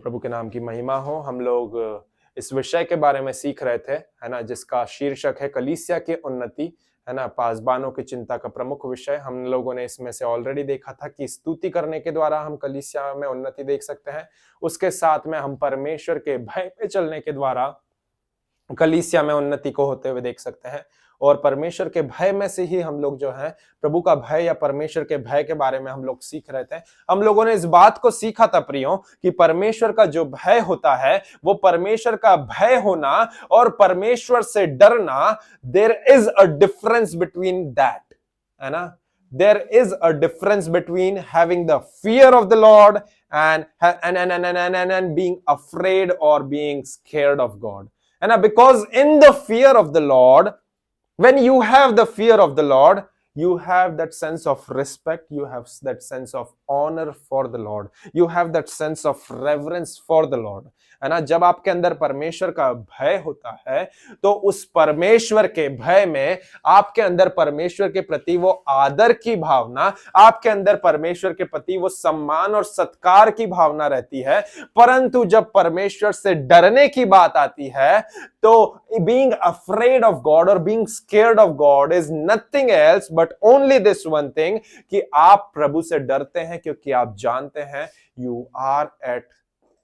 प्रभु के नाम की महिमा हो। हम लोग इस विषय के बारे में सीख रहे थे, है ना, जिसका शीर्षक है कलीसिया की उन्नति, है ना, पासबानों की चिंता का प्रमुख विषय। हम लोगों ने इसमें से ऑलरेडी देखा था कि स्तुति करने के द्वारा हम कलीसिया में उन्नति देख सकते हैं। उसके साथ में हम परमेश्वर के भय पे चलने के द्वारा कलीसिया में उन्नति को होते हुए देख सकते हैं। और परमेश्वर के भय में से ही हम लोग जो है प्रभु का भय या परमेश्वर के भय के बारे में हम लोग सीख रहे थे। हम लोगों ने इस बात को सीखा था प्रियो कि परमेश्वर का जो भय होता है वो परमेश्वर का भय होना और परमेश्वर से डरना, there is a difference between that, है ना। There is a difference between having the fear of the Lord and being afraid or being scared of God. And because in the fear of the Lord, when you have the fear of the Lord, you have that sense of respect, you have that sense of honor for the Lord, you have that sense of reverence for the Lord, है ना। जब आपके अंदर परमेश्वर का भय होता है तो उस परमेश्वर के भय में आपके अंदर परमेश्वर के प्रति वो आदर की भावना, आपके अंदर परमेश्वर के प्रति वो सम्मान और सत्कार की भावना रहती है। परंतु जब परमेश्वर से डरने की बात आती है तो being afraid of God or being scared of God is nothing else but only this one thing, कि आप प्रभु से डरते हैं क्योंकि आप जानते हैं you are at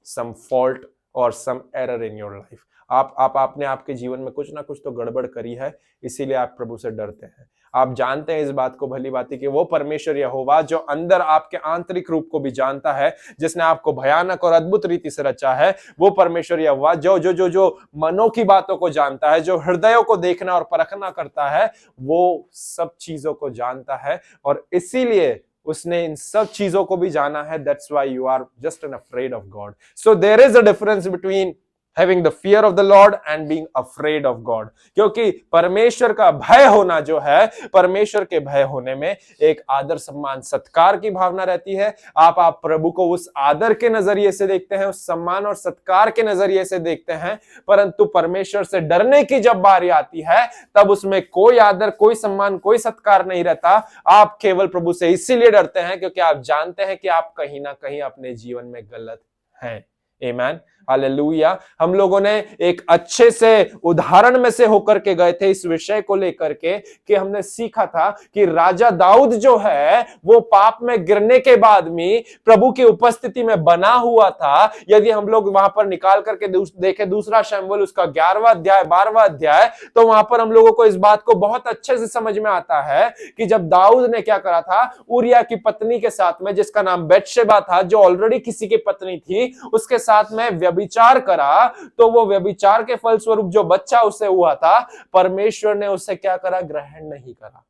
some fault or some error in your life. आपने आपके जीवन में कुछ ना कुछ तो गड़बड़ करी है, इसीलिए आप प्रभु से डरते हैं। आप जानते हैं इस बात को भली भांति कि वो परमेश्वर यहोवा जो अंदर आपके आंतरिक रूप को भी जानता है, जिसने आपको भयानक और अद्भुत रीति से रचा है, वो परमेश्वर यहोवा जो जो जो जो मनों की बातों को जानता है, जो हृदयों को देखना और परखना करता है, वो सब चीजों को जानता है और इसीलिए उसने इन सब चीजों को भी जाना है। That's why you are just afraid of God. So there is a difference between having the fear of the Lord and being afraid of God. क्योंकि परमेश्वर का भय होना जो है, परमेश्वर के भय होने में एक आदर सम्मान सत्कार की भावना रहती है। आप प्रभु को उस आदर के नजरिए से देखते हैं, उस सम्मान और सत्कार के नजरिए से देखते हैं। परंतु परमेश्वर से डरने की जब बारी आती है तब उसमें कोई आदर, कोई सम्मान, कोई सत्कार नहीं रहता। आप केवल प्रभु से इसीलिए डरते हैं क्योंकि आप जानते हैं कि आप कहीं ना कहीं अपने जीवन में गलत हैं। आमेन, हालेलुया। हम लोगों ने एक अच्छे से उदाहरण में से होकर के गए थे इस विषय को लेकर के कि हमने सीखा था कि राजा दाऊद जो है वो पाप में गिरने के बाद भी प्रभु की उपस्थिति में बना हुआ था। यदि हम लोग वहां पर निकाल करके देखें दूसरा शमूएल उसका 11वां अध्याय 12वां अध्याय, तो वहां पर हम लोगों को इस बात को बहुत अच्छे से समझ में आता है कि जब दाऊद ने क्या करा था, उरिया की पत्नी के साथ में, जिसका नाम बेतशेबा था, जो ऑलरेडी किसी की पत्नी थी, उसके साथ में व्यभिचार करा, तो वो व्यभिचार के फलस्वरूप जो बच्चा उसे हुआ था, परमेश्वर ने उसे क्या करा, ग्रहण नहीं करा।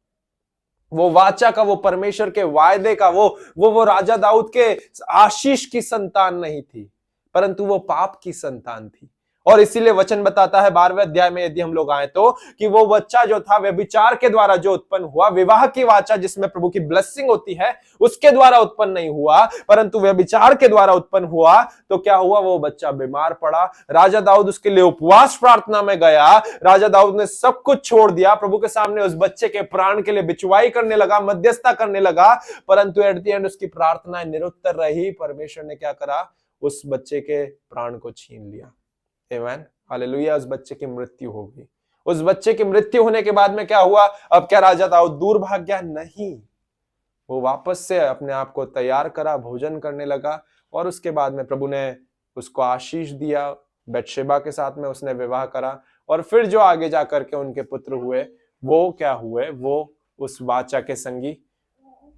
वो वाचा का, वो परमेश्वर के वायदे का, वो राजा दाऊद के आशीष की संतान नहीं थी, परंतु वो पाप की संतान थी। और इसीलिए वचन बताता है 12वें अध्याय में यदि हम लोग आए तो कि वो बच्चा जो था व्यभिचार के द्वारा जो उत्पन्न हुआ, विवाह की वाचा जिसमें प्रभु की ब्लेसिंग होती है उसके द्वारा उत्पन्न नहीं हुआ, परंतु व्यभिचार के द्वारा उत्पन्न हुआ। तो क्या हुआ, वो बच्चा बीमार पड़ा। राजा दाऊद उसके लिए उपवास प्रार्थना में गया। राजा दाऊद ने सब कुछ छोड़ दिया, प्रभु के सामने उस बच्चे के प्राण के लिए बिचवाई करने लगा, मध्यस्थता करने लगा, परंतु एट द एंड उसकी प्रार्थना निरुत्तर रही। परमेश्वर ने क्या करा, उस बच्चे के प्राण को छीन लिया। आमेन, हालेलुया। उस बच्चे की मृत्यु हो गई। उस बच्चे की मृत्यु होने के बाद में क्या हुआ, अब क्या राजा दाऊद दूर भाग गया? नहीं, वो वापस से अपने आप को तैयार करा, भोजन करने लगा और उसके बाद में प्रभु ने उसको आशीष दिया। बेतशेबा के साथ में उसने विवाह करा और फिर जो आगे जाकर के उनके पुत्र हुए वो क्या हुए, वो उस वाचा के संगी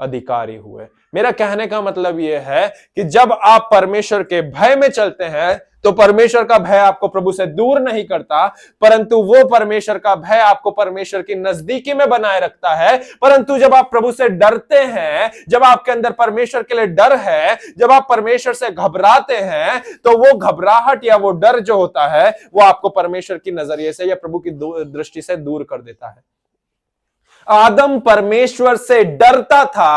अधिकारी हुए। मेरा कहने का मतलब यह है कि जब आप परमेश्वर के भय में चलते हैं तो परमेश्वर का भय आपको प्रभु से दूर नहीं करता, परंतु वो परमेश्वर का भय आपको परमेश्वर की नजदीकी में बनाए रखता है। परंतु जब आप प्रभु से डरते हैं, जब आपके अंदर परमेश्वर के लिए डर है, जब आप परमेश्वर से घबराते हैं, तो वो घबराहट या वो डर जो होता है वो आपको परमेश्वर की नजरिए से या प्रभु की दृष्टि से दूर कर देता है। आदम परमेश्वर से डरता था,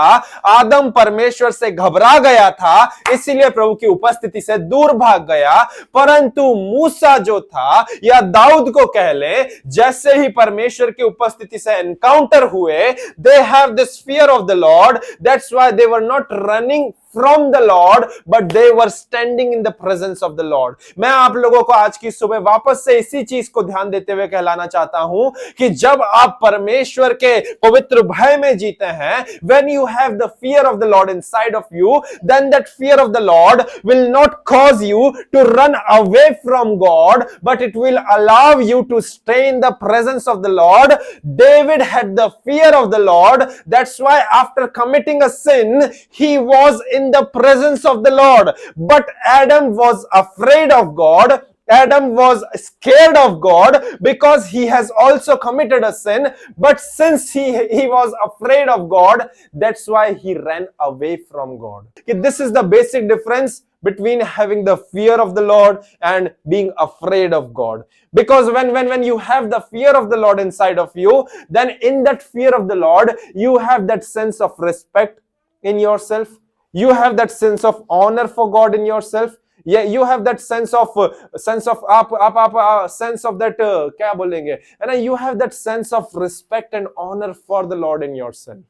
आदम परमेश्वर से घबरा गया था, इसीलिए प्रभु की उपस्थिति से दूर भाग गया। परंतु मूसा जो था या दाऊद को कह ले, जैसे ही परमेश्वर की उपस्थिति से एनकाउंटर हुए, they have this fear of the Lord, that's why they were not running from the Lord, but they were standing in the presence of the Lord. मैं आप लोगों को आज की सुबह वापस से इसी चीज को ध्यान देते हुए कहलाना चाहता हूं कि जब आप परमेश्वर के पवित्र भय में जीते हैं, when you have the fear of the Lord inside of you, then that fear of the Lord will not cause you to run away from God, but it will allow you to stay in the presence of the Lord. David had the fear of the Lord. That's why after committing a sin, he was in the presence of the Lord. But Adam was afraid of God. Adam was scared of God because he has also committed a sin. But since he was afraid of God, that's why he ran away from God. This is the basic difference between having the fear of the Lord and being afraid of God. Because when you have the fear of the Lord inside of you, then in that fear of the Lord, you have that sense of respect in yourself. You have that sense of honor for God in yourself. Yeah, you have that sense of sense of that क्या बोलेंगे, and you have that sense of respect and honor for the Lord in yourself.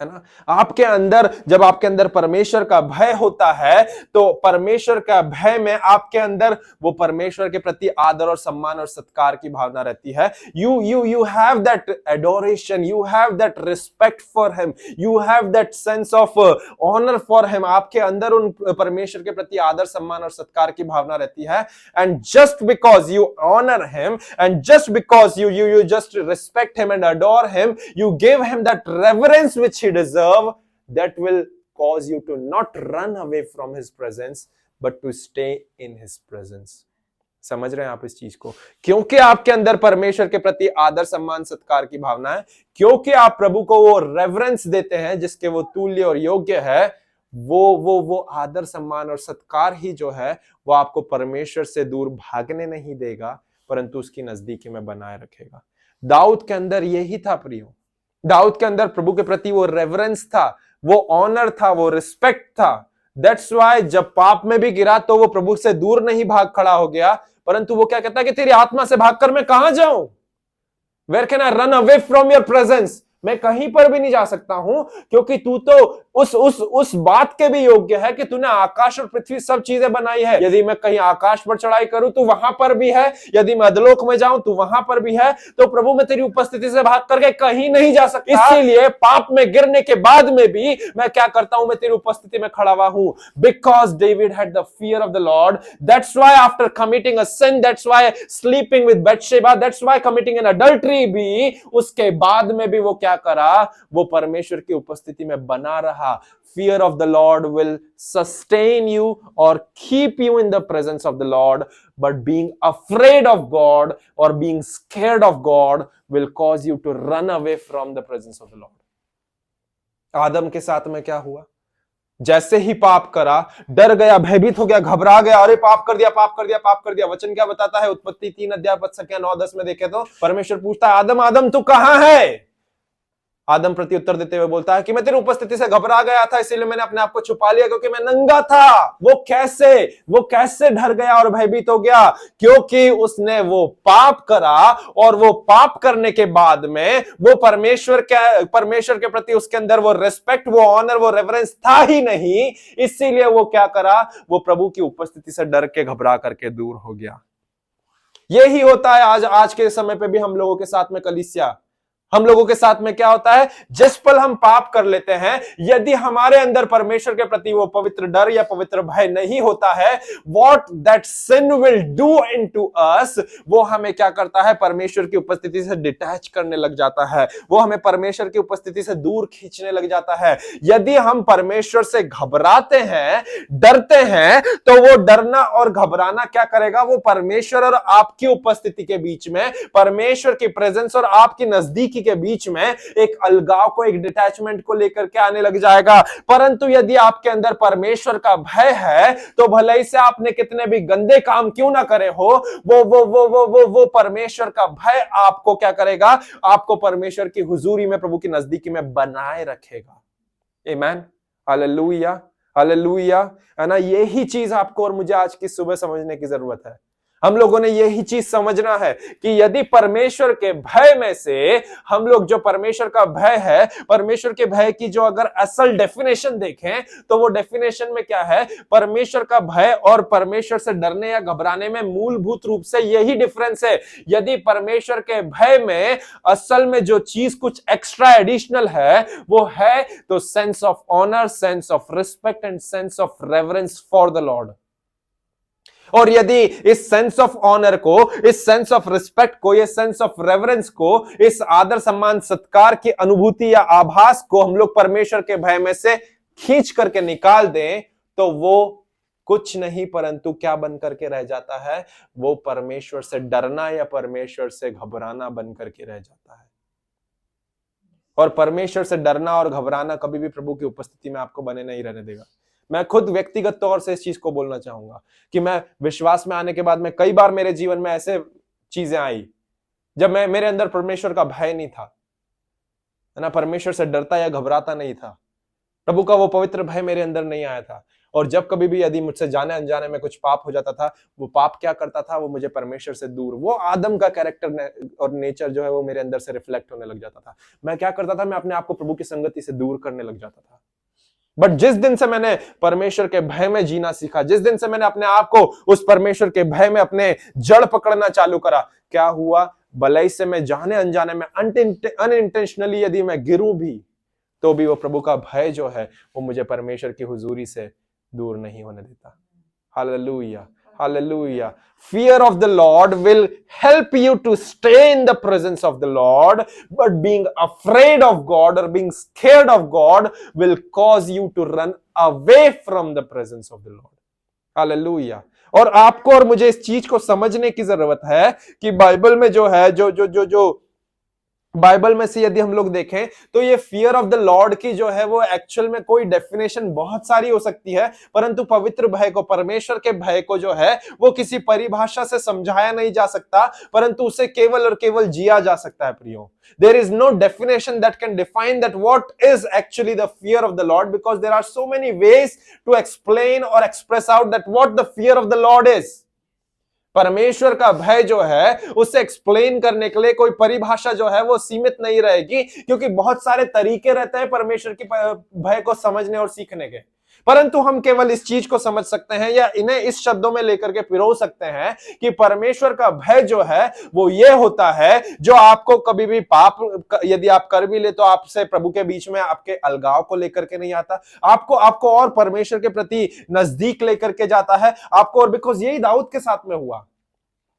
है ना? आपके अंदर, जब आपके अंदर परमेश्वर का भय होता है, तो परमेश्वर का भय में आपके अंदर वो परमेश्वर के प्रति आदर और सम्मान और सत्कार की भावना रहती है. You have that adoration, you have that respect for him, you have that sense of honor for him. आपके अंदर उन परमेश्वर के प्रति आदर सम्मान और सत्कार की भावना रहती है. And just because you honor him, and just because you just respect him and adore him, you give him that reverence which he deserve, that will cause you to not run away from his presence but to stay in his presence. समझ रहे हैं आप इस चीज को? क्योंकि आपके अंदर परमेश्वर के प्रति आदर सम्मान सत्कार की भावना है, क्योंकि आप प्रभु को वो रेवरेंस देते हैं जिसके वो तुल्य और योग्य है, वो आदर सम्मान और सत्कार ही जो है वो आपको परमेश्वर से दूर भागने नहीं देगा, परंतु उसकी नजदीकी में बनाए रखेगा. दाऊद के अंदर यही था प्रियो. दाऊद के अंदर प्रभु के प्रति वो रेवरेंस था, वो ऑनर था, वो रिस्पेक्ट था. दैट्स वाई जब पाप में भी गिरा तो वो प्रभु से दूर नहीं भाग खड़ा हो गया, परंतु वो क्या कहता है कि तेरी आत्मा से भागकर मैं कहां जाऊं? Where can I run away from your presence? मैं कहीं पर भी नहीं जा सकता हूं, क्योंकि तू तो उस बात के भी योग्य है कि तूने आकाश और पृथ्वी सब चीजें बनाई है. यदि मैं कहीं आकाश पर चढ़ाई करूं तो वहां पर भी है, यदि मैं अधलोक में जाऊं तो वहां पर भी है. तो प्रभु मैं तेरी उपस्थिति से भाग करके कहीं नहीं जा सकता. इसीलिए पाप में गिरने के बाद में भी मैं क्या करता हूं? मैं तेरी उपस्थिति में खड़ा हुआ हूं. Because David had the fear of the Lord. That's why after committing a sin, that's why sleeping with Bathsheba, that's why committing an adultery भी, उसके बाद में भी वो क्या करा? वो परमेश्वर की उपस्थिति में बना रहा. Fear of the Lord will sustain you or keep you in the presence of the Lord, but being afraid of God or being scared of God will cause you to run away from the presence of the Lord. आदम के साथ में क्या हुआ? जैसे ही पाप करा, डर गया, भयभीत हो गया, घबरा गया, अरे पाप कर दिया, पाप कर दिया, पाप कर दिया. वचन क्या बताता है? उत्पत्ति 3 अध्याय पद संख्या 9-10 में देखे तो परमेश्वर पूछता है, आदम आदम तू कहां है? आदम प्रति उत्तर देते हुए बोलता है कि मैं तेरी उपस्थिति से घबरा गया था, इसीलिए मैंने अपने आप को छुपा लिया, क्योंकि मैं नंगा था. वो कैसे डर गया और भयभीत हो गया? क्योंकि उसने वो पाप करा, और वो पाप करने के बाद में वो परमेश्वर के प्रति उसके अंदर वो रिस्पेक्ट, वो ऑनर, वो रेवरेंस था ही नहीं. इसीलिए वो क्या करा? वो प्रभु की उपस्थिति से डर के, घबरा करके दूर हो गया. यही होता है आज के समय पे भी हम लोगों के साथ में कलीसिया. हम लोगों के साथ में क्या होता है? जिस पल हम पाप कर लेते हैं, यदि हमारे अंदर परमेश्वर के प्रति वो पवित्र डर या पवित्र भय नहीं होता है, what that sin will do into us, वो हमें क्या करता है? परमेश्वर की उपस्थिति से डिटैच करने लग जाता है. वो हमें परमेश्वर की उपस्थिति से दूर खींचने लग जाता है. यदि हम परमेश्वर से घबराते हैं, डरते हैं, तो वो डरना और घबराना क्या करेगा? वो परमेश्वर और आपकी उपस्थिति के बीच में, परमेश्वर की प्रेजेंस और आपकी नजदीकी के बीच में एक अलगाव को, एक डिटैचमेंट को लेकर के आने लग जाएगा. परंतु यदि आपके अंदर परमेश्वर का भय है, तो भले ही से आपने कितने भी गंदे काम क्यों ना करे हो, वो परमेश्वर का भय आपको क्या करेगा? आपको परमेश्वर की हुजूरी में, प्रभु की नजदीकी में बनाए रखेगा. आमीन, हालेलुया, हालेलुया. है ना? यही चीज आपको और मुझे आज की सुबह समझने की जरूरत है. हम लोगों ने यही चीज समझना है कि यदि परमेश्वर के भय में से हम लोग, जो परमेश्वर का भय है, परमेश्वर के भय की जो अगर असल डेफिनेशन देखें तो वो डेफिनेशन में क्या है, परमेश्वर का भय और परमेश्वर से डरने या घबराने में मूलभूत रूप से यही डिफरेंस है। यदि परमेश्वर के भय में असल में जो चीज कुछ एक्स्ट्रा एडिशनल है वो है तो sense of honour, sense of respect and sense of reverence for the Lord. और यदि इस सेंस ऑफ ऑनर को, इस सेंस ऑफ रिस्पेक्ट को, इस सेंस ऑफ रेवरेंस को, इस आदर सम्मान सत्कार की अनुभूति या आभास को हम लोग परमेश्वर के भय में से खींच करके निकाल दें तो वो कुछ नहीं परंतु क्या बन करके रह जाता है, वो परमेश्वर से डरना या परमेश्वर से घबराना बन करके रह जाता है। और परमेश्वर से डरना और घबराना कभी भी प्रभु की उपस्थिति में आपको बने नहीं रहने देगा। मैं खुद व्यक्तिगत तौर से इस चीज को बोलना चाहूंगा कि मैं विश्वास में आने के बाद में कई बार मेरे जीवन में ऐसे चीजें आई जब मेरे अंदर परमेश्वर का भय नहीं था, है ना, परमेश्वर से डरता या घबराता नहीं था, प्रभु का वो पवित्र भय मेरे अंदर नहीं आया था। और जब कभी भी यदि मुझसे जाने अनजाने में कुछ पाप हो जाता था, वो पाप क्या करता था, वो मुझे परमेश्वर से दूर, वो आदम का कैरेक्टर और नेचर जो है वो मेरे अंदर से रिफ्लेक्ट होने लग जाता था। मैं क्या करता था, मैं अपने आप को प्रभु की संगति से दूर करने लग जाता था। बट जिस दिन से मैंने परमेश्वर के भय में जीना सीखा, जिस दिन से मैंने अपने आप को उस परमेश्वर के भय में अपने जड़ पकड़ना चालू करा, क्या हुआ, भलाई से मैं जाने अनजाने में अनइंटेंशनली यदि मैं गिरूं भी तो भी वो प्रभु का भय जो है वो मुझे परमेश्वर की हुजूरी से दूर नहीं होने देता। Hallelujah, hallelujah. Fear of the Lord will help you to stay in the presence of the Lord, but being afraid of God or being scared of God will cause you to run away from the presence of the Lord. Hallelujah. और आपको और मुझे इस चीज को समझने की जरूरत है कि बाइबल में जो है, जो बाइबल में से यदि हम लोग देखें तो ये फियर ऑफ द लॉर्ड की जो है वो एक्चुअल में कोई डेफिनेशन बहुत सारी हो सकती है, परंतु पवित्र भय को, परमेश्वर के भय को जो है वो किसी परिभाषा से समझाया नहीं जा सकता, परंतु उसे केवल और केवल जिया जा सकता है प्रियो। There is no definition that can define that what is actually the fear of the Lord, because there are so many ways to explain or express out that what the fear of the Lord is. परमेश्वर का भय जो है उसे explain करने के लिए कोई परिभाषा जो है वो सीमित नहीं रहेगी, क्योंकि बहुत सारे तरीके रहते हैं परमेश्वर की भय को समझने और सीखने के। परंतु हम केवल इस चीज को समझ सकते हैं या इन्हें इस शब्दों में लेकर के पिरो सकते हैं कि परमेश्वर का भय जो है वो ये होता है जो आपको कभी भी पाप यदि आप कर भी ले तो आपसे प्रभु के बीच में आपके अलगाव को लेकर के नहीं आता, आपको और परमेश्वर के प्रति नजदीक लेकर के जाता है आपको। और बिकॉज यही दाऊद के साथ में हुआ,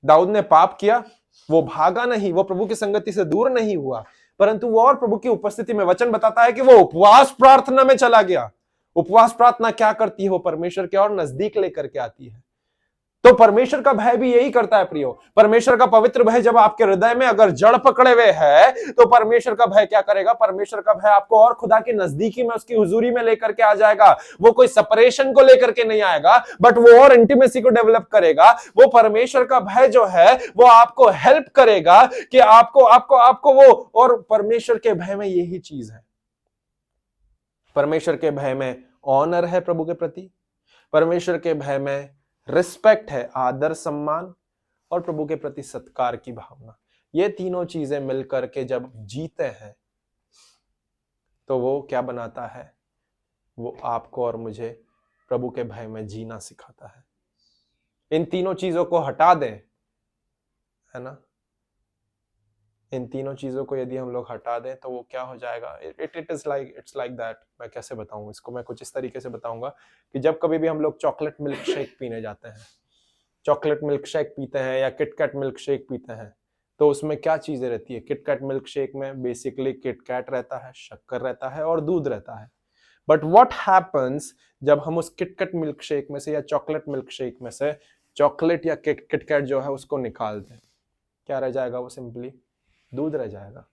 दाऊद ने पाप किया, वो भागा नहीं, वो प्रभु की संगति से दूर नहीं हुआ, परंतु वो और प्रभु की उपस्थिति में, वचन बताता है कि वो उपवास प्रार्थना में चला गया। उपवास प्रार्थना क्या करती है, वो परमेश्वर के और नजदीक लेकर के आती है। तो परमेश्वर का भय भी यही करता है प्रियो। परमेश्वर का पवित्र भय जब आपके हृदय में अगर जड़ पकड़े हुए है तो परमेश्वर का भय क्या करेगा, परमेश्वर का भय आपको और खुदा की नजदीकी में, उसकी हुजूरी में लेकर के आ जाएगा। वो कोई सेपरेशन को लेकर के नहीं आएगा, बट वो और इंटीमेसी को डेवलप करेगा। वो परमेश्वर का भय जो है वो आपको हेल्प करेगा कि आपको वो, और परमेश्वर के भय में यही चीज है। परमेश्वर के भय में ऑनर है प्रभु के प्रति, परमेश्वर के भय में रिस्पेक्ट है, आदर सम्मान, और प्रभु के प्रति सत्कार की भावना। ये तीनों चीजें मिलकर के जब जीते हैं तो वो क्या बनाता है, वो आपको और मुझे प्रभु के भय में जीना सिखाता है। इन तीनों चीजों को हटा दें, है ना, इन तीनों चीजों को यदि हम लोग हटा दें तो वो क्या हो जाएगा, इट्स लाइक दैट। मैं कैसे बताऊं इसको, मैं कुछ इस तरीके से बताऊंगा कि जब कभी भी हम लोग चॉकलेट मिल्क शेक पीने जाते हैं, चॉकलेट मिल्क शेक पीते हैं या किटकैट मिल्क शेक पीते हैं, तो उसमें क्या चीजें रहती है। किटकैट मिल्क शेक में बेसिकली किटकैट रहता है, शक्कर रहता है और दूध रहता है। बट व्हाट हैपन्स जब हम उस किटकैट मिल्क शेक में से या चॉकलेट मिल्क शेक में से चॉकलेट या किटकैट जो है उसको निकाल दें, क्या रह जाएगा, वो सिंपली दूध रह जाएगा।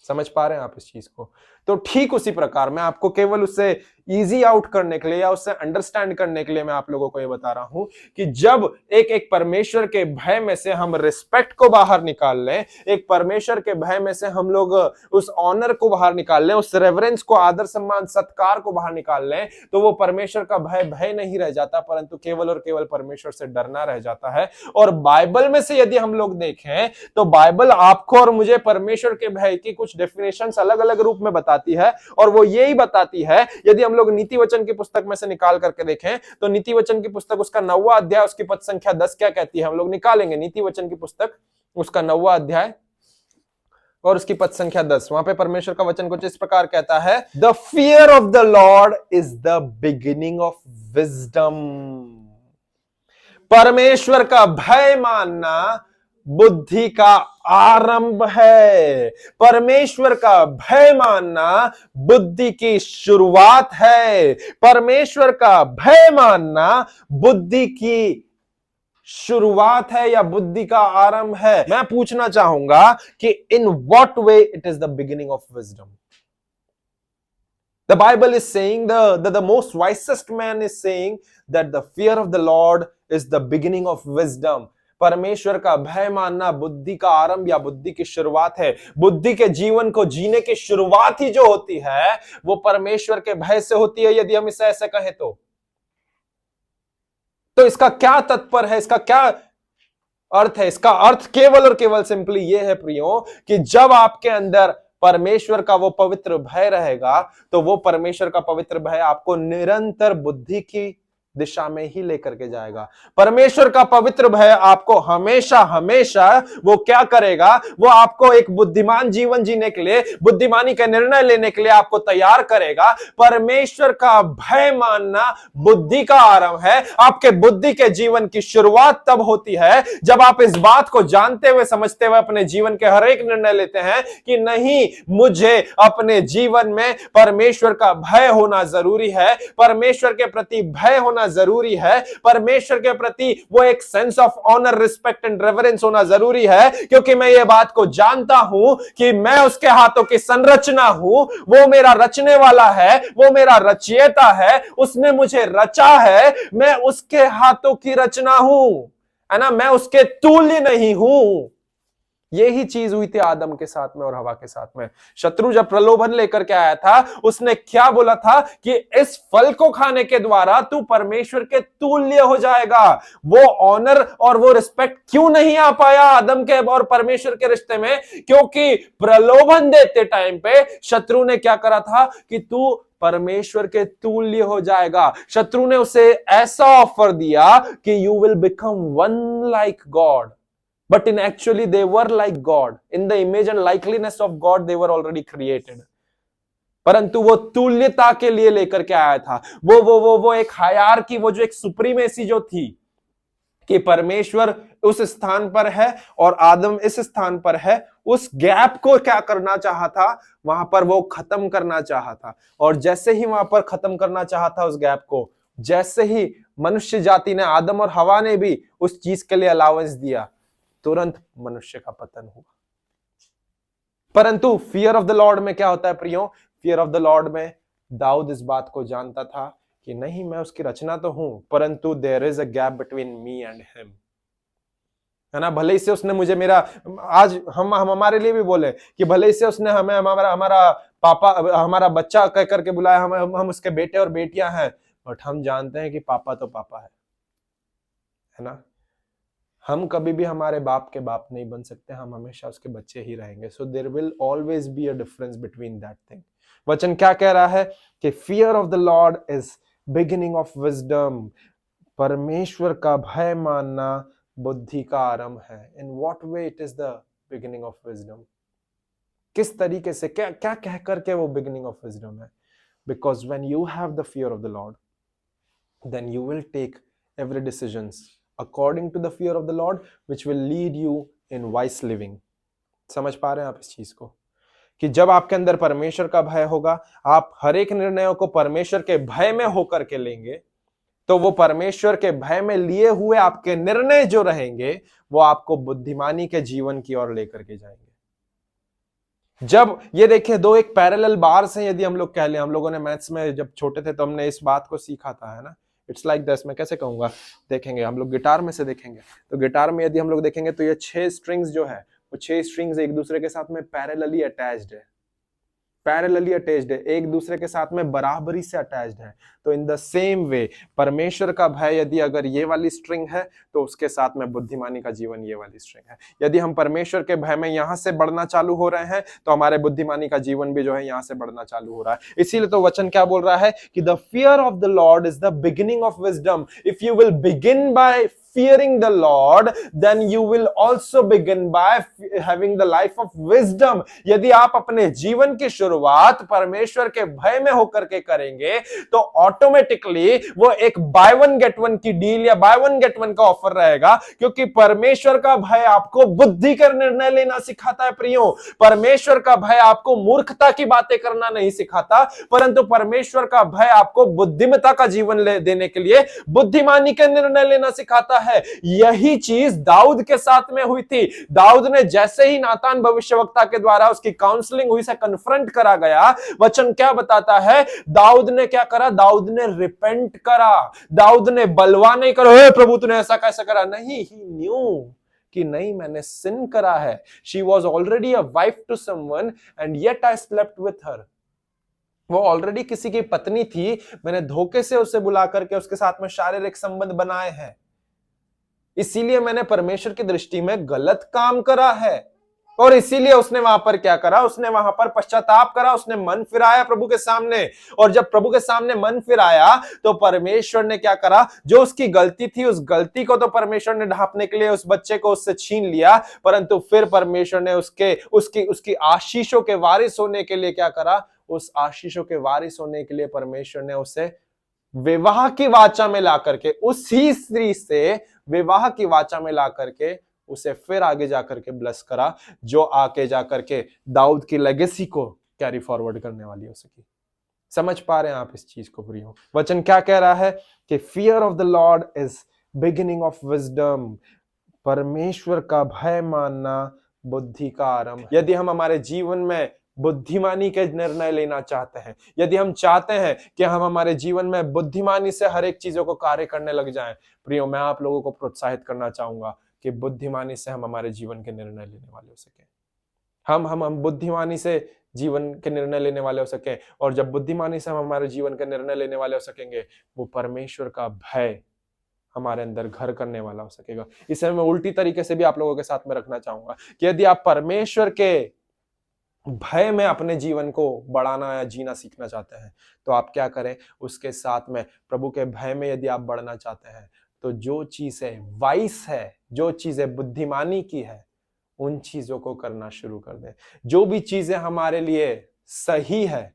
समझ पा रहे हैं आप इस चीज को। तो ठीक उसी प्रकार मैं आपको केवल उससे इजी आउट करने के लिए या उससे अंडरस्टैंड करने के लिए मैं आप लोगों को ये बता रहा हूं कि जब एक परमेश्वर के भय में से हम रिस्पेक्ट को बाहर निकाल लें, एक परमेश्वर के भय में से हम लोग उस ऑनर को बाहर निकाल लें, उस रेवरेंस को, आदर सम्मान सत्कार को बाहर निकाल लें, तो वो परमेश्वर का भय भय नहीं रह जाता, परंतु केवल और केवल परमेश्वर से डरना रह जाता है। और बाइबल में से यदि हम लोग देखें तो बाइबल आपको और मुझे परमेश्वर के भय की कुछ डेफिनेशंस अलग अलग रूप में बताती है, और वो यही बताती है। यदि हम लोग नीति वचन की पुस्तक में से निकाल करके देखें तो नीति वचन की पुस्तक उसका 9वां अध्याय उसकी पद संख्या 10 क्या कहती है, हम लोग निकालेंगे नीति वचन की पुस्तक उसका 9वां अध्याय और उसकी पद संख्या 10। वहां पे परमेश्वर का वचन कुछ इस प्रकार कहता है, the fear of the Lord is the beginning of wisdom. परमेश्वर का भय मानना बुद्धि का आरंभ है। परमेश्वर का भय मानना बुद्धि की शुरुआत है। परमेश्वर का भय मानना बुद्धि की शुरुआत है या बुद्धि का आरंभ है। मैं पूछना चाहूंगा कि इन what way it is the beginning of wisdom. The Bible is saying, the most wisest man is saying that the fear of the Lord is the beginning of wisdom. परमेश्वर का भय मानना बुद्धि का आरंभ या बुद्धि की शुरुआत है। बुद्धि के जीवन को जीने की शुरुआत ही जो होती है वो परमेश्वर के भय से होती है, यदि हम इसे ऐसे कहें तो इसका क्या तात्पर्य है, इसका क्या अर्थ है? इसका अर्थ केवल और केवल सिंपली ये है प्रियो कि जब आपके अंदर परमेश्वर का वो पवित्र भय रहेगा तो वो परमेश्वर का पवित्र भय आपको निरंतर बुद्धि की दिशा में ही लेकर के जाएगा। परमेश्वर का पवित्र भय आपको हमेशा हमेशा वो क्या करेगा, वो आपको एक बुद्धिमान जीवन जीने के लिए, बुद्धिमानी का निर्णय लेने के लिए आपको तैयार करेगा। परमेश्वर का भय मानना बुद्धि का आरंभ है। आपके बुद्धि के जीवन की शुरुआत तब होती है जब आप इस बात को जानते हुए समझते हुए अपने जीवन के हर एक निर्णय लेते हैं कि नहीं, मुझे अपने जीवन में परमेश्वर का भय होना जरूरी है, परमेश्वर के प्रति भय होना जरूरी है, परमेश्वर के प्रति वो एक sense of honour, respect and reverence होना जरूरी है, क्योंकि मैं ये बात को जानता हूं कि मैं उसके हाथों की संरचना हूं, वो मेरा रचने वाला है, वो मेरा रचयिता है, उसने मुझे रचा है, मैं उसके हाथों की रचना हूं, है ना, मैं उसके तुल्य नहीं हूं। यही चीज हुई थी आदम के साथ में और हवा के साथ में। शत्रु जब प्रलोभन लेकर के आया था, उसने क्या बोला था कि इस फल को खाने के द्वारा तू परमेश्वर के तुल्य हो जाएगा। वो ऑनर और वो रिस्पेक्ट क्यों नहीं आ पाया आदम के और परमेश्वर के रिश्ते में? क्योंकि प्रलोभन देते टाइम पे शत्रु ने क्या करा था कि तू परमेश्वर के तुल्य हो जाएगा। शत्रु ने उसे ऐसा ऑफर दिया कि you will become one like God, but in actually they were like God, in the image and likeness of God they were already created। परंतु वो तुल्यता के लिए लेकर के आया था, वो एक हायरार्की, वो जो एक सुप्रीमेसी जो थी कि परमेश्वर उस स्थान पर है और आदम इस स्थान पर है, उस गैप को क्या करना चाहा था, वहां पर वो खत्म करना चाहा था। और जैसे ही वहां पर खत्म करना चाहा था उस गैप को, जैसे ही मनुष्य जाति ने, आदम और हवा ने भी उस चीज के लिए अलाउंस दिया, तुरंत मनुष्य का पतन हुआ। परंतु फियर ऑफ द लॉर्ड में क्या होता है प्रियो? फियर ऑफ द लॉर्ड में दाऊद इस बात को जानता था कि नहीं, मैं उसकी रचना तो हूं, परंतु there is a gap between me and him, है ना। भले ही से उसने मुझे मेरा, आज हम हमारे लिए भी बोले कि भले ही से उसने हमें हमारा पापा, हमारा बच्चा कह करके बुलाया, हम उसके बेटे और बेटियां हैं, बट हम जानते हैं कि पापा तो पापा है ना। हम कभी भी हमारे बाप के बाप नहीं बन सकते, हम हमेशा उसके बच्चे ही रहेंगे। So there will always be a difference between that thing. वचन क्या कह रहा है कि fear of the Lord is beginning of wisdom. परमेश्वर का भय मानना बुद्धि का आरंभ है। In what way it is the beginning of wisdom? किस तरीके से, क्या क्या कह करके वो बिगिनिंग ऑफ विजडम है? Because when you have the fear of the Lord, then you will take every decisions according to the fear of the Lord, which will lead you in wise living। समझ पा रहे हैं आप इस चीज को कि जब आपके अंदर परमेश्वर का भय होगा, आप हर एक निर्णयों को परमेश्वर के भय में होकर के लेंगे, तो वो परमेश्वर के भय में लिए हुए आपके निर्णय जो रहेंगे वो आपको बुद्धिमानी के जीवन की ओर लेकर के जाएंगे। जब ये देखिए दो एक पैरेलल बार्स हैं, यदि हम लोग कह लें, हम लोगों ने मैथ्स में जब छोटे थे तो हमने इस बात को सीखा था, है ना। इट्स लाइक दिस, मैं कैसे कहूंगा, देखेंगे हम लोग गिटार में से देखेंगे तो गिटार में यदि हम लोग देखेंगे तो ये 6 स्ट्रिंग्स जो है वो 6 स्ट्रिंग्स एक दूसरे के साथ में पैरेलली अटैच्ड है, पैरेलली अटैच्ड है, एक दूसरे के साथ में बराबरी से अटैच्ड है। तो इन द सेम वे परमेश्वर का भय यदि अगर ये वाली स्ट्रिंग है तो उसके साथ में बुद्धिमानी का जीवन ये वाली स्ट्रिंग है। यदि हम परमेश्वर के भय में यहां से बढ़ना चालू हो रहे हैं तो हमारे बुद्धिमानी का जीवन भी जो है यहां से बढ़ना चालू हो रहा है। इसीलिए तो वचन क्या बोल रहा है कि the fear of the Lord is the beginning of wisdom. If you will begin by fearing the Lord, then you will also begin by having the life of wisdom। यदि आप अपने जीवन की शुरुआत परमेश्वर के भय में होकर के करेंगे तो ऑटोमेटिकली वो एक बाय वन गेट वन की डील या बाय वन गेट वन का ऑफर रहेगा, क्योंकि परमेश्वर का भय आपको बुद्धि का निर्णय लेना सिखाता है। प्रियो, परमेश्वर का भय आपको मूर्खता की बातें करना नहीं सिखाता, परंतु परमेश्वर का भय आपको बुद्धिमता का जीवन देने के लिए बुद्धिमानी के निर्णय लेना सिखाता है। यही चीज दाऊद के साथ में हुई थी। दाऊद ने जैसे ही नातान भविष्यवक्ता के द्वारा उसकी काउंसलिंग हुई, से कन्फ्रंट करा गया, वचन क्या बताता है, दाऊद ने क्या करा, दाऊद ने रिपेंट करा। दाऊद ने बलवा नहीं करा, हे प्रभु तूने ऐसा कैसे करा, नहीं, ही न्यू कि नहीं मैंने सिन करा है। She was already a wife to someone and yet I slept with her. वो ऑलरेडी किसी की पत्नी थी, मैंने धोखे से उसे बुला करके उसके साथ में शारीरिक संबंध बनाए हैं, इसीलिए मैंने परमेश्वर की दृष्टि में गलत काम करा है। और इसीलिए उसने वहां पर क्या करा, उसने वहां पर पश्चाताप करा, उसने मन फिराया प्रभु के सामने। और जब प्रभु के सामने मन फिराया तो परमेश्वर ने क्या करा, जो उसकी गलती थी उस गलती को तो परमेश्वर ने ढांपने के लिए उस बच्चे को उससे छीन लिया, परंतु फिर परमेश्वर ने उसकी आशीषों के वारिस होने के लिए क्या करा, उस आशीषों के वारिस होने के लिए परमेश्वर ने उसे विवाह की वाचा में ला करके, उसी स्त्री से विवाह की वाचा में ला करके उसे फिर आगे जाकर के ब्लेस करा, जो आके जाकर के दाऊद की लेगेसी को कैरी फॉरवर्ड करने वाली हो सकी। समझ पा रहे हैं आप इस चीज को? प्रियो, वचन क्या कह रहा है कि fear of the Lord is beginning of wisdom. परमेश्वर का भय मानना बुद्धि का आरंभ। यदि हम हमारे जीवन में बुद्धिमानी के निर्णय लेना चाहते हैं, यदि हम चाहते हैं कि हम हमारे जीवन में बुद्धिमानी से हर एक चीजों को कार्य करने लग जाएं, प्रियो मैं आप लोगों को प्रोत्साहित करना चाहूंगा कि बुद्धिमानी से हम हमारे जीवन के निर्णय लेने वाले हो सके। हम बुद्धिमानी से जीवन के निर्णय लेने वाले हो सके, और जब बुद्धिमानी से हम हमारे जीवन के निर्णय लेने वाले हो सकेंगे, वो परमेश्वर का भय हमारे अंदर घर करने वाला हो सकेगा। इसे मैं उल्टी तरीके से भी आप लोगों के साथ में रखना चाहूंगा कि यदि आप परमेश्वर के भय में अपने जीवन को बढ़ाना या जीना सीखना चाहते हैं तो आप क्या करें, उसके साथ में प्रभु के भय में यदि आप बढ़ना चाहते हैं तो जो चीजें वाइस है, जो चीजें बुद्धिमानी की है, उन चीजों को करना शुरू कर दें। जो भी चीजें हमारे लिए सही है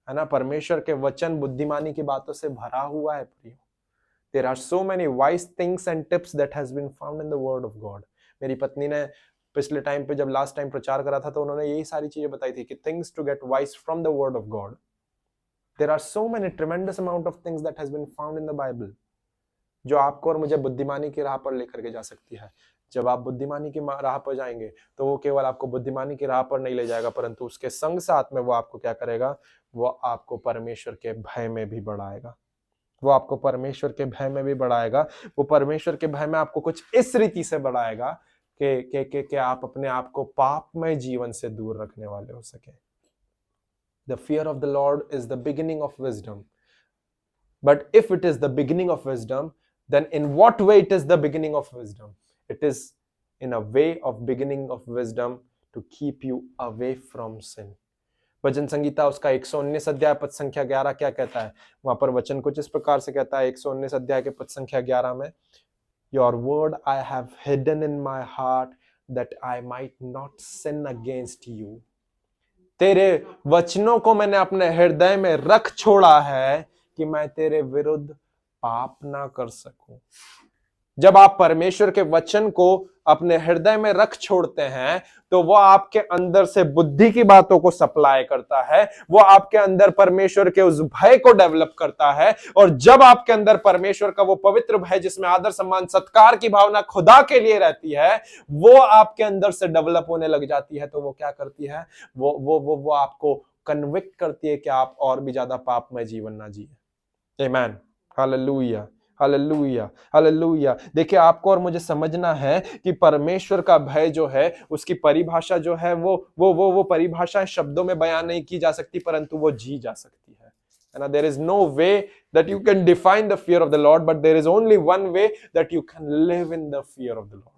ना, परमेश्वर के वचन बुद्धिमानी की बातों से भरा हुआ है। प्रियो, there are so many wise things and tips that has been found in the word of God. मेरी पत्नी ने पिछले टाइम पे जब लास्ट टाइम प्रचार करा था तो उन्होंने यही सारी चीजें बताई थी कि things to get wise from the word of God. There are so many tremendous amount of things that has been found in the Bible, जो आपको और मुझे बुद्धिमानी की राह पर लेकर के जा सकती है। जब आप बुद्धिमानी की राह पर जाएंगे तो वो केवल आपको बुद्धिमानी की राह पर नहीं ले जाएगा, परंतु उसके संग साथ में वो आपको क्या करेगा, वो आपको परमेश्वर के भय में भी बढ़ाएगा। वो आपको परमेश्वर के भय में भी बढ़ाएगा। वो परमेश्वर के भय में आपको कुछ इस रीति से बढ़ाएगा कि आप अपने आप को पापमय जीवन से दूर रखने वाले हो सके। The fear of the Lord is the beginning of wisdom. But if it is the beginning of wisdom, then in what way it is the beginning of wisdom? It is in a way of beginning of wisdom to keep you away from sin. भजन संगीता उसका 119 अध्याय पद संख्या 11 क्या कहता है? वहां पर वचन कुछ इस प्रकार से कहता है, 119 अध्याय के पद संख्या 11 में, Your word I have hidden in my heart that I might not sin against you. तेरे वचनों को मैंने अपने हृदय में रख छोड़ा है कि मैं तेरे विरुद्ध पाप ना कर सकूं। जब आप परमेश्वर के वचन को अपने हृदय में रख छोड़ते हैं तो वो आपके अंदर से बुद्धि की बातों को सप्लाई करता है, वो आपके अंदर परमेश्वर के उस भय को डेवलप करता है। और जब आपके अंदर परमेश्वर का वो पवित्र भय जिसमें आदर सम्मान सत्कार की भावना खुदा के लिए रहती है, वो आपके अंदर से डेवलप होने लग जाती है, तो वो क्या करती है, वो आपको कन्विक्ट करती है कि आप और भी ज्यादा पापमय जीवन ना जिए। आमीन, हालेलुया, हालेलुया, हालेलुया। देखिए, आपको और मुझे समझना है कि परमेश्वर का भय जो है उसकी परिभाषा जो है वो परिभाषा शब्दों में बयान नहीं की जा सकती, परंतु वो जी जा सकती है। And there is no way that you can define the fear of the Lord, but there is only one way that you can live in the fear of the Lord.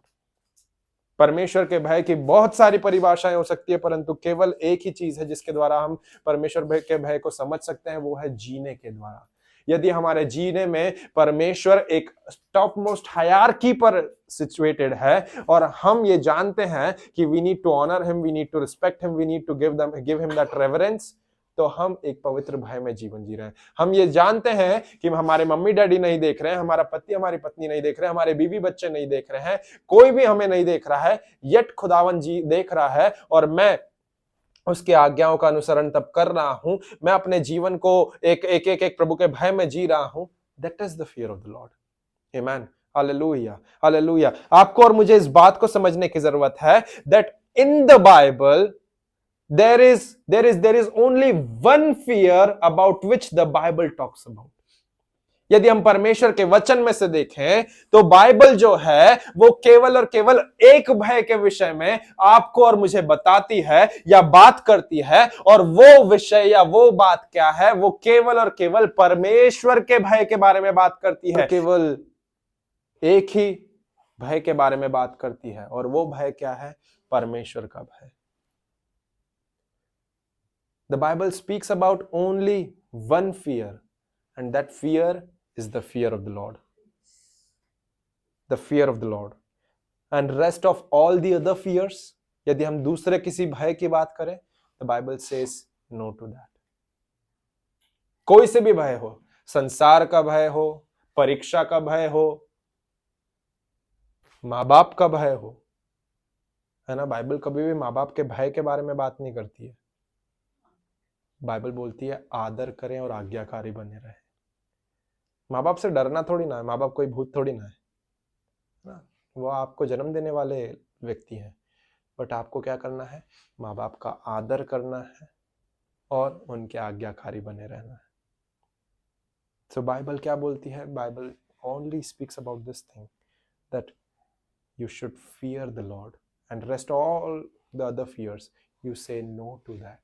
परमेश्वर के भय की बहुत सारी परिभाषाएं हो सकती है, परंतु केवल एक ही चीज है जिसके द्वारा हम परमेश्वर के भय को समझ सकते हैं, वो है जीने के द्वारा। यदि हमारे जीने में परमेश्वर एक टॉप मोस्ट हायरार्की पर सिचुएटेड है और हम ये जानते हैं कि we need to honour him, we need to respect him, we need to give him that reverence, तो हम एक पवित्र भय में जीवन जी रहे हैं। हम ये जानते हैं कि हमारे मम्मी डैडी नहीं देख रहे हैं, हमारा पति हमारी पत्नी नहीं देख रहे हैं, हमारे बीवी बच्चे नहीं देख रहे हैं, कोई भी हमें नहीं देख रहा है, येट खुदावन जी देख रहा है और मैं उसके आज्ञाओं का अनुसरण तब कर रहा हूं, मैं अपने जीवन को एक प्रभु के भय में जी रहा हूं। That is the fear of the Lord. आमीन, हालेलुया, हालेलुया। आपको और मुझे इस बात को समझने की जरूरत है that in the Bible there is only one fear about which the Bible talks about. यदि हम परमेश्वर के वचन में से देखें तो बाइबल जो है वो केवल और केवल एक भय के विषय में आपको और मुझे बताती है या बात करती है, और वो विषय या वो बात क्या है, वो केवल और केवल परमेश्वर के भय के बारे में बात करती है। केवल एक ही भय के बारे में बात करती है, और वो भय क्या है, परमेश्वर का भय। The Bible speaks about only one fear, and that fear is the fear of the Lord. The fear of the Lord. And rest of all the other fears, यदि हम दूसरे किसी भय की बात करें, the Bible says no to that. कोई से भी भय हो, संसार का भय हो, परीक्षा का भय हो, माँ बाप का भय हो, है ना, बाइबल कभी भी माँ बाप के भय के बारे में बात नहीं करती है। बाइबल बोलती है आदर करें और आज्ञाकारी बने रहें। माँ बाप से डरना थोड़ी ना है, माँ बाप कोई भूत थोड़ी ना है ना, वो आपको जन्म देने वाले व्यक्ति हैं, बट आपको क्या करना है, माँ बाप का आदर करना है और उनके आज्ञाकारी बने रहना है। सो बाइबल क्या बोलती है, Bible only speaks about this thing that you should fear the Lord and rest all the other fears you say no to that.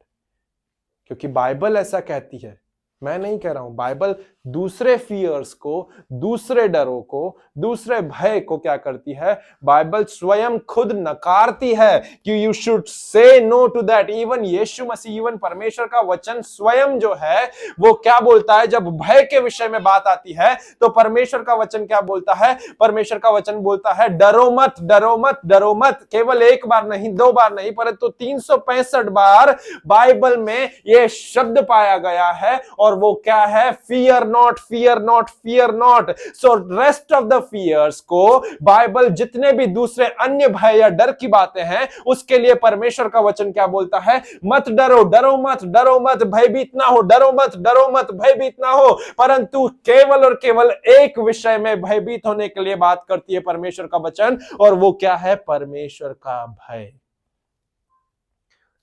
क्योंकि बाइबल ऐसा कहती है, मैं नहीं कह रहा हूं, बाइबल दूसरे फियर्स को, दूसरे डरों को, दूसरे भय को क्या करती है, बाइबल स्वयं खुद नकारती है कि you should say no to that. Even Yeshu Masih, even परमेश्वर का वचन स्वयं जो है वो क्या बोलता है, जब भय के विषय में बात आती है तो परमेश्वर का वचन क्या बोलता है, परमेश्वर का वचन बोलता है डरो मत, डरो मत, डरो मत। केवल एक बार नहीं, दो बार नहीं, परंतु 365 बार बाइबल में यह शब्द पाया गया है, और वो क्या है, fear not, fear not, fear not. So rest of the fears को बाइबल जितने भी दूसरे अन्य भय या डर की बातें हैं उसके लिए परमेश्वर का वचन क्या बोलता है, मत डरो, डरो मत, डरो मत, भयभीत ना हो, डरो मत, डरो मत, भयभीत ना हो। परंतु केवल और केवल एक विषय में भयभीत होने के लिए बात करती है परमेश्वर का वचन, और वो क्या है, परमेश्वर का भय।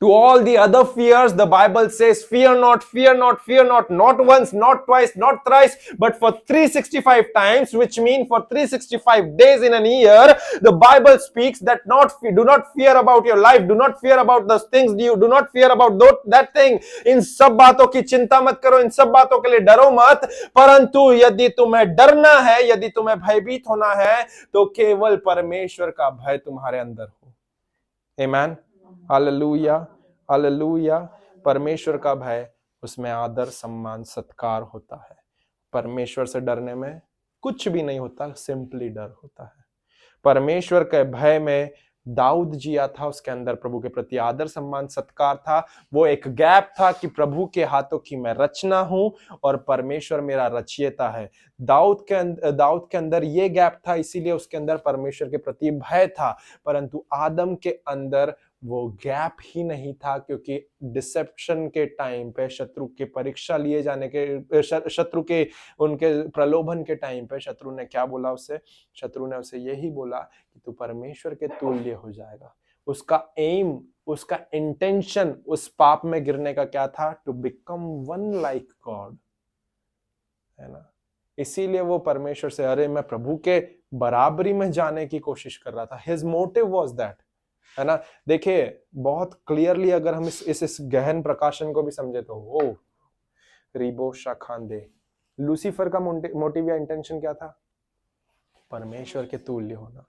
To all the other fears, the Bible says, fear not, fear not, fear not, not once, not twice, not thrice, but for 365 times, which means for 365 days in an year, the Bible speaks that do not fear about your life, do not fear about those things, do not fear about that thing. इन सब बातों की चिंता मत करो, इन सब बातों के लिए डरो मत, परंतु यदि तुम्हें डरना है, यदि तुम्हें भयभीत होना है, तो केवल परमेश्वर का भय तुम्हारे अंदर हो। आमीन, हालेलुया, हालेलुया। परमेश्वर का भय, उसमें आदर सम्मान सत्कार होता है। परमेश्वर से डरने में कुछ भी नहीं होता, सिंपली डर होता है। परमेश्वर के भय में दाऊद जिया था, उसके अंदर प्रभु के प्रति आदर सम्मान सत्कार था। वो एक गैप था कि प्रभु के हाथों की मैं रचना हूं और परमेश्वर मेरा रचयिता है। दाऊद के अंदर ये गैप था, इसीलिए उसके अंदर परमेश्वर के प्रति भय था। परंतु आदम के अंदर वो गैप ही नहीं था, क्योंकि डिसेप्शन के टाइम पे, शत्रु के परीक्षा लिए जाने के, शत्रु के उनके प्रलोभन के टाइम पे शत्रु ने क्या बोला उसे? शत्रु ने उसे यही बोला कि तू परमेश्वर के तुल्य हो जाएगा। उसका एम, उसका इंटेंशन उस पाप में गिरने का क्या था? To become one like God, है ना। इसीलिए वो परमेश्वर से, अरे मैं प्रभु के बराबरी में जाने की कोशिश कर रहा था। हिज मोटिव वाज दैट, है ना। देखिए बहुत क्लियरली अगर हम इस गहन प्रकाशन को भी समझे तो ओ रिबो शाखांदे, लूसीफर का मोटिव या इंटेंशन क्या था? परमेश्वर के तुल्य होना।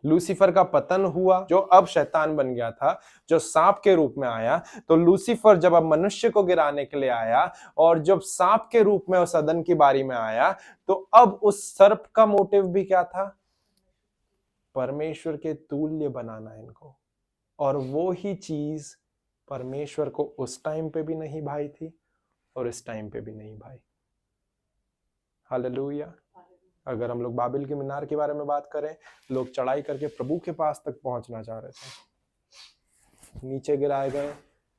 लूसीफर का पतन हुआ, जो अब शैतान बन गया था, जो सांप के रूप में आया। तो लूसीफर जब अब मनुष्य को गिराने के लिए आया और जब सांप के रूप में उस अदन की बारी में आया, तो अब उस सर्प का मोटिव भी क्या था? परमेश्वर के तुल्य बनाना इनको। और वो ही चीज परमेश्वर को उस टाइम पे भी नहीं भाई थी और इस टाइम पे भी नहीं भाई। हालेलुया। अगर हम लोग बाबिल के मीनार के बारे में बात करें, लोग चढ़ाई करके प्रभु के पास तक पहुंचना चाह रहे थे, नीचे गिराए गए,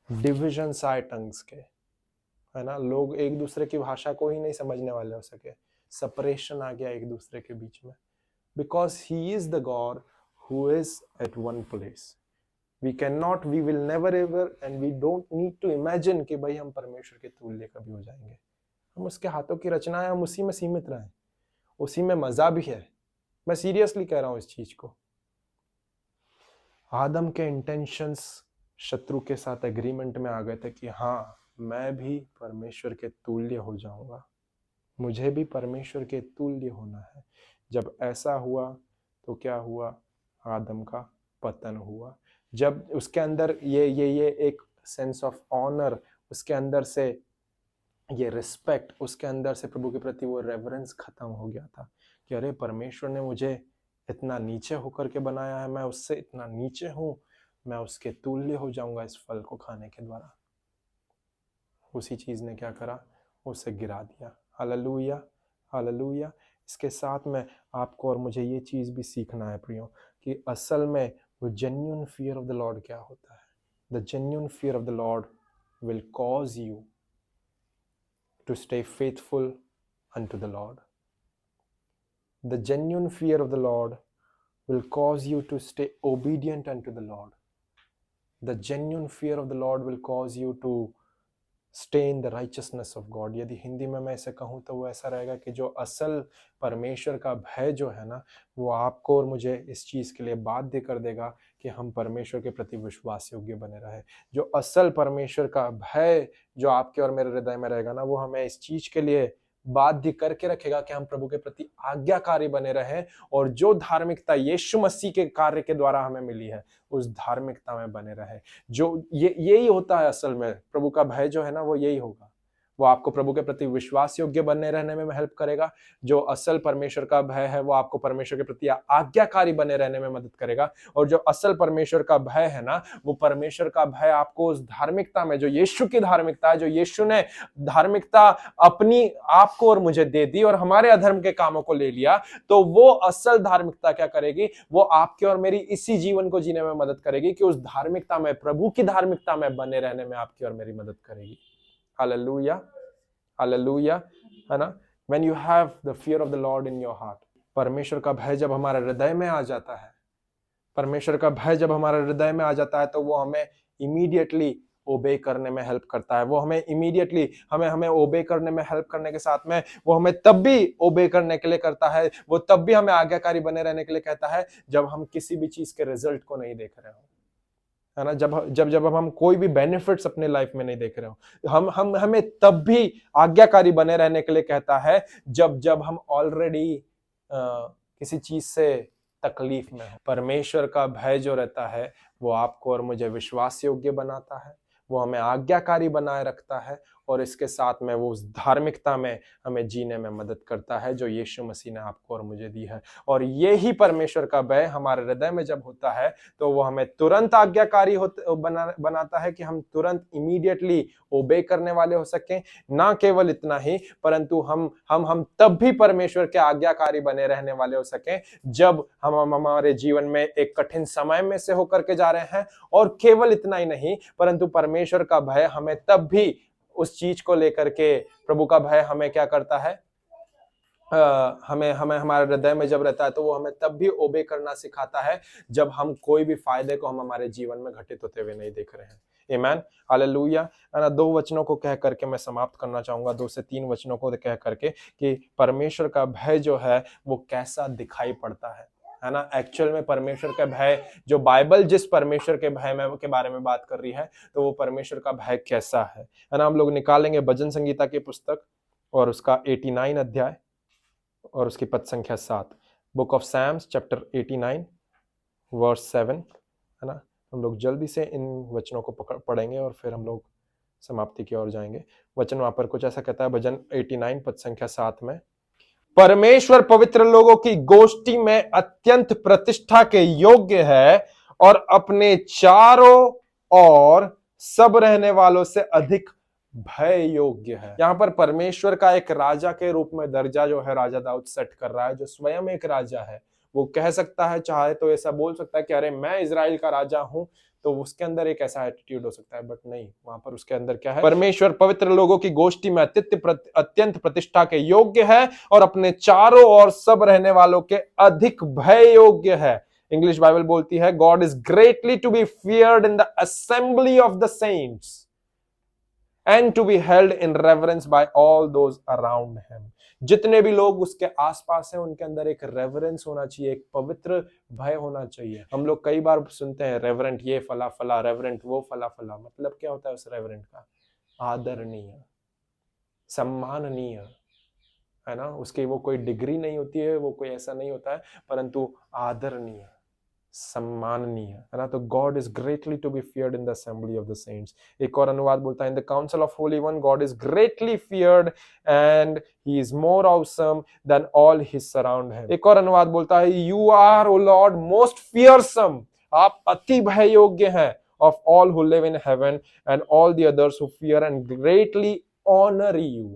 डिविजन आए टंग्स के, है ना। लोग एक दूसरे की भाषा को ही नहीं समझने वाले हो सके, सेपरेशन आ गया एक दूसरे के बीच में, because he is the God who is at one place. We can not, we will never ever and we don't need to imagine कि भाई हम परमेश्वर के तुल्य कभी हो जाएंगे। हम उसके हाथों की रचना है, हम उसी में सीमित रहें, उसी में मजा भी है। मैं सीरियसली कह रहा हूं इस चीज को। आदम के इंटेंशंस शत्रु के साथ एग्रीमेंट में आ गए थे कि हाँ मैं भी परमेश्वर के तुल्य हो जाऊंगा, मुझे भी परमेश्वर के तुल्य होना है। जब ऐसा हुआ तो क्या हुआ? आदम का पतन हुआ। जब उसके अंदर ये एक सेंस ऑफ ऑनर, उसके अंदर से ये रिस्पेक्ट, उसके अंदर से प्रभु के प्रति वो रेवरेंस खत्म हो गया था कि अरे परमेश्वर ने मुझे इतना नीचे होकर के बनाया है, मैं उससे इतना नीचे हूं, मैं उसके तुल्य हो जाऊंगा इस फल को खाने के द्वारा। उसी चीज ने क्या करा? उसे गिरा दिया। Hallelujah, hallelujah. इसके साथ में आपको और मुझे ये चीज भी सीखना है प्रियो, कि असल में वो genuine fear of the Lord क्या होता है। The genuine fear of the Lord will cause you to stay faithful unto the Lord. The genuine fear of the Lord will cause you to stay obedient unto the Lord. The genuine fear of the Lord will cause you to stay in the righteousness of God. यदि हिंदी में मैं ऐसे कहूँ तो वो ऐसा रहेगा कि जो असल परमेश्वर का भय जो है ना, वो आपको और मुझे इस चीज़ के लिए बाध्य कर देगा कि हम परमेश्वर के प्रति विश्वास योग्य बने रहे। जो असल परमेश्वर का भय जो आपके और मेरे हृदय में रहेगा ना, वो हमें इस चीज के लिए बाध्य करके रखेगा कि हम प्रभु के प्रति आज्ञाकारी बने रहें, और जो धार्मिकता यीशु मसीह के कार्य के द्वारा हमें मिली है उस धार्मिकता में बने रहे। जो यही होता है असल में, प्रभु का भय जो है ना वो यही होगा। वो आपको प्रभु के प्रति विश्वास योग्य बनने रहने में हेल्प करेगा। जो असल परमेश्वर का भय है वो आपको परमेश्वर के प्रति आज्ञाकारी बने रहने में मदद करेगा। और जो असल परमेश्वर का भय है ना, वो परमेश्वर का भय आपको उस धार्मिकता में, जो यीशु की धार्मिकता है, जो यीशु ने धार्मिकता अपनी आपको और मुझे दे दी और हमारे अधर्म के कामों को ले लिया, तो वो असल धार्मिकता क्या करेगी? वो आपके और मेरी इसी जीवन को जीने में मदद करेगी कि उस धार्मिकता में, प्रभु की धार्मिकता में बने रहने में आपकी और मेरी मदद करेगी। हालेलुया, हालेलुया, है ना। When you have the fear of the Lord in your heart, परमेश्वर का भय जब हमारे हृदय में आ जाता है, परमेश्वर का भय जब हमारे हृदय में आ जाता है, तो वो हमें इमीडिएटली ओबे करने में हेल्प करता है। वो हमें इमीडिएटली हमें ओबे करने में हेल्प करने के साथ में वो हमें तब भी ओबे करने के लिए करता है, वो तब भी हमें आज्ञाकारी बने रहने के लिए कहता है जब हम किसी भी चीज के रिजल्ट को नहीं देख रहे हो, है ना। जब हम कोई भी बेनिफिट्स अपने लाइफ में नहीं देख रहे हो, हमें तब भी आज्ञाकारी बने रहने के लिए कहता है जब हम ऑलरेडी किसी चीज से तकलीफ में है। परमेश्वर का भय जो रहता है वो आपको और मुझे विश्वास योग्य बनाता है, वो हमें आज्ञाकारी बनाए रखता है, और इसके साथ में वो उस धार्मिकता में हमें जीने में मदद करता है जो यीशु मसीह ने आपको और मुझे दी है। और ये ही परमेश्वर का भय हमारे हृदय में जब होता है तो वो हमें तुरंत आज्ञाकारी बनाता है कि हम तुरंत इमीडिएटली ओबे करने वाले हो सकें। ना केवल इतना ही, परंतु हम तब भी परमेश्वर के आज्ञाकारी बने रहने वाले हो सकें जब हम हमारे जीवन में एक कठिन समय में से होकर के जा रहे हैं। और केवल इतना ही नहीं, परंतु परमेश्वर का भय हमें तब भी उस चीज को लेकर के, प्रभु का भय हमें क्या करता है, हमें हमें हमारे हृदय में जब रहता है तो वो हमें तब भी ओबे करना सिखाता है जब हम कोई भी फायदे को हम हमारे जीवन में घटित होते हुए नहीं देख रहे हैं। आमीन, हालेलुया। ना 2 वचनों को कह करके मैं समाप्त करना चाहूंगा, 2 से 3 वचनों को कह करके कि परमेश्वर का भय जो है वो कैसा दिखाई पड़ता है ना। एक्चुअल में परमेश्वर का भय, जो बाइबल जिस परमेश्वर के भय में के बारे में बात कर रही है, तो वो परमेश्वर का भय कैसा है ना। हम लोग निकालेंगे भजन संगीता की पुस्तक और उसका 89 अध्याय और उसकी पद संख्या 7, book of Psalms chapter 89 verse 7, है ना। हम लोग जल्दी से इन वचनों को पढ़ेंगे और फिर हम लोग समाप्ति की ओर जाएंगे। वचन वहां पर कुछ ऐसा कहता है, भजन 89 पद संख्या 7 में, परमेश्वर पवित्र लोगों की गोष्ठी में अत्यंत प्रतिष्ठा के योग्य है और अपने चारों ओर सब रहने वालों से अधिक भय योग्य है। यहां पर परमेश्वर का एक राजा के रूप में दर्जा जो है राजा दाऊद सेट कर रहा है, जो स्वयं एक राजा है। वो कह सकता है, चाहे तो ऐसा बोल सकता है कि अरे मैं इजराइल का राजा हूं, तो उसके अंदर एक ऐसा एटीट्यूड हो सकता है, बट नहीं, वहां पर उसके अंदर क्या है, परमेश्वर पवित्र लोगों की गोष्ठी में अत्यंत प्रतिष्ठा के योग्य है और अपने चारों ओर सब रहने वालों के अधिक भय योग्य है। इंग्लिश बाइबल बोलती है, God is greatly to be feared in the assembly of the saints and to be held in reverence by all those around him। जितने भी लोग उसके आसपास हैं उनके अंदर एक रेवरेंस होना चाहिए, एक पवित्र भय होना चाहिए। हम लोग कई बार सुनते हैं रेवरेंट ये फला फला, रेवरेंट वो फला फला। मतलब क्या होता है उस रेवरेंट का? आदरणीय, सम्माननीय, है ना। उसकी वो कोई डिग्री नहीं होती है, वो कोई ऐसा नहीं होता है, परंतु आदरणीय, सम्माननीय, है ना। तो God is greatly to be feared in the assembly of the saints. एक और अनुवाद बोलता है, in the council of holy one God is greatly feared and he is more awesome than all his surround him. एक और अनुवाद बोलता है, you are O Lord most fearsome, आप अति भय योग्य हैं, of all who live in heaven and all the others who fear and greatly honour you.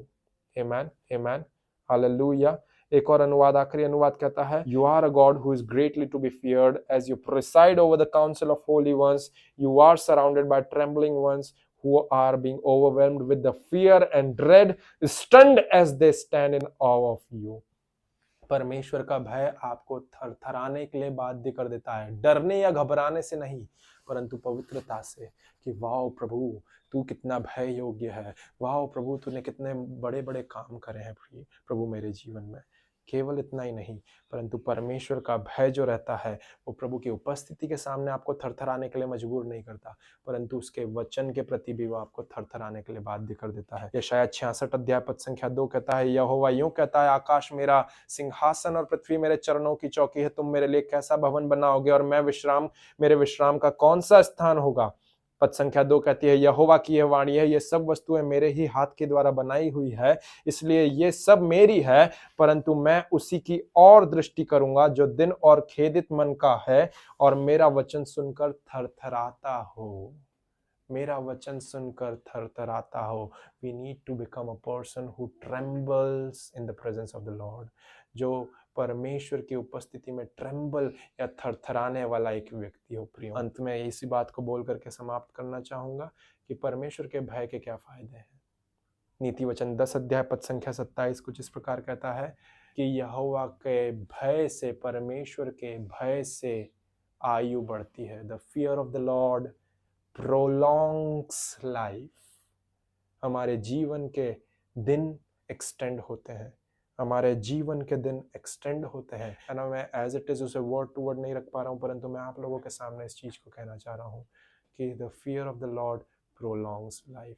Amen, amen, hallelujah. एक और अनुवाद, आखिरी अनुवाद कहता है, you are a God who is greatly to be feared as you preside over the council of holy ones, you are surrounded by trembling ones who are being overwhelmed with the fear and dread, stunned as they stand in awe of you। परमेश्वर का भय आपको थरथराने के लिए बाध्य कर देता है, डरने या घबराने से नहीं, परंतु पवित्रता से, कि वाह प्रभु तू कितना भय योग्य है, वाह प्रभु तूने कितने बड़े बड़े काम करे हैं प्रभु मेरे जीवन में। केवल इतना ही नहीं, परंतु परमेश्वर का भय जो रहता है वो प्रभु की उपस्थिति के सामने आपको थरथराने के लिए मजबूर नहीं करता, परंतु उसके वचन के प्रति भी वो आपको थरथराने के लिए बाध्य कर देता है। यशायाह 66 अध्याय पद संख्या 2 कहता है, यहोवा यूं कहता है, आकाश मेरा सिंहासन और पृथ्वी मेरे चरणों की चौकी है, तुम मेरे लिए कैसा भवन बनाओगे और मेरे विश्राम का कौन सा स्थान होगा। पद संख्या 2 कहती है, यहोवा की यह वाणी है, ये सब वस्तुएं मेरे ही हाथ के द्वारा बनाई हुई है, इसलिए ये सब मेरी है, परंतु मैं उसी की और दृष्टि करूंगा जो दिन और खेदित मन का है और मेरा वचन सुनकर थरथराता हो। मेरा वचन सुनकर थरथराता हो। We need to become a person who trembles in the presence of the Lord, जो परमेश्वर की उपस्थिति में ट्रेम्बल या थरथराने वाला एक व्यक्ति हो। प्रिय, अंत में इसी बात को बोल करके समाप्त करना चाहूंगा कि परमेश्वर के भय के क्या फायदे हैं। नीति वचन 10 अध्याय पद संख्या 27 कुछ इस प्रकार कहता है कि यहोवा के भय से, परमेश्वर के भय से आयु बढ़ती है। The fear of the Lord prolongs life. हमारे जीवन के दिन एक्सटेंड होते हैं, हमारे जीवन के दिन एक्सटेंड होते हैं, है ना। मैं एज इट इज उसे वर्ड टू वर्ड नहीं रख पा रहा हूँ, परंतु मैं आप लोगों के सामने इस चीज को कहना चाह रहा हूँ कि the fear of the Lord prolongs life.